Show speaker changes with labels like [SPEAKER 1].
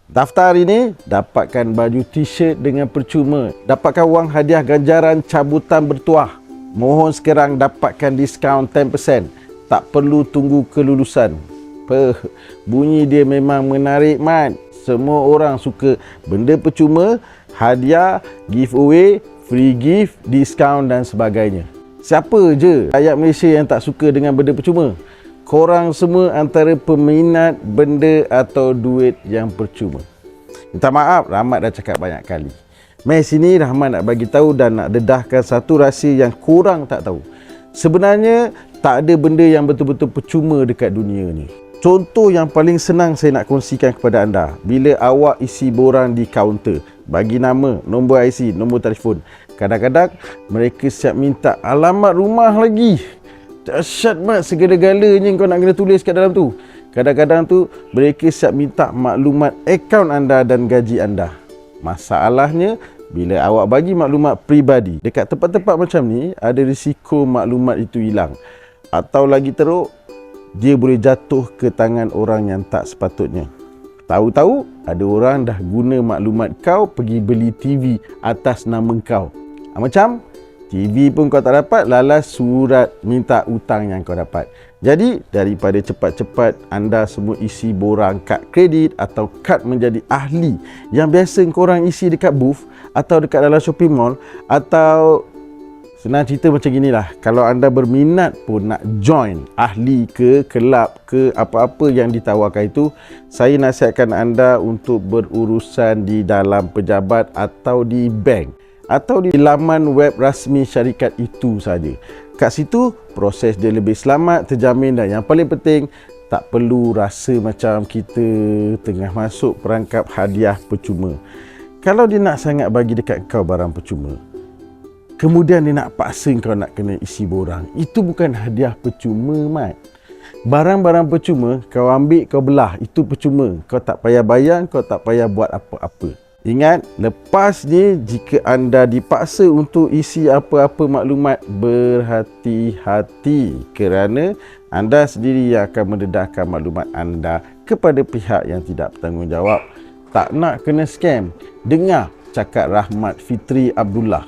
[SPEAKER 1] Daftar hari ini, dapatkan baju t-shirt dengan percuma. Dapatkan wang hadiah ganjaran cabutan bertuah. Mohon sekarang dapatkan diskaun 10%. Tak perlu tunggu kelulusan. Bunyi dia memang menarik, Mat. Semua orang suka benda percuma, hadiah, giveaway, free gift, diskaun dan sebagainya. Siapa je rakyat Malaysia yang tak suka dengan benda percuma? Korang semua antara peminat benda atau duit yang percuma. Minta maaf, Rahmat dah cakap banyak kali. Mai sini Rahmat nak bagi tahu dan nak dedahkan satu rahsia yang korang tak tahu. Sebenarnya tak ada benda yang betul-betul percuma dekat dunia ni. Contoh yang paling senang saya nak kongsikan kepada anda. Bila awak isi borang di kaunter, bagi nama, nombor IC, nombor telefon. Kadang-kadang mereka siap minta alamat rumah lagi. Dahsyat, Mat, segala-galanya kau nak kena tulis kat dalam tu. Kadang-kadang tu mereka siap minta maklumat akaun anda dan gaji anda. Masalahnya, bila awak bagi maklumat peribadi dekat tempat-tempat macam ni, ada risiko maklumat itu hilang. Atau lagi teruk, dia boleh jatuh ke tangan orang yang tak sepatutnya. Tahu-tahu ada orang dah guna maklumat kau pergi beli TV atas nama kau. Macam TV pun kau tak dapat, lalas surat minta hutang yang kau dapat. Jadi daripada cepat-cepat anda semua isi borang kad kredit atau kad menjadi ahli yang biasa korang isi dekat booth atau dekat dalam shopping mall, atau senang cerita macam inilah, kalau anda berminat pun nak join ahli ke kelab ke apa-apa yang ditawarkan itu, saya nasihatkan anda untuk berurusan di dalam pejabat atau di bank atau di laman web rasmi syarikat itu saja. Kat situ proses dia lebih selamat, terjamin, dan yang paling penting tak perlu rasa macam kita tengah masuk perangkap hadiah percuma. Kalau dia nak sangat bagi dekat kau barang percuma, kemudian dia nak paksa kau nak kena isi borang, itu bukan hadiah percuma, Mat. Barang-barang percuma kau ambil, kau belah, itu percuma. Kau tak payah bayar, kau tak payah buat apa-apa. Ingat, lepas ni jika anda dipaksa untuk isi apa-apa maklumat, berhati-hati kerana anda sendiri yang akan mendedahkan maklumat anda kepada pihak yang tidak bertanggungjawab. Tak nak kena scam? Dengar cakap Rahmat Fitri Abdullah.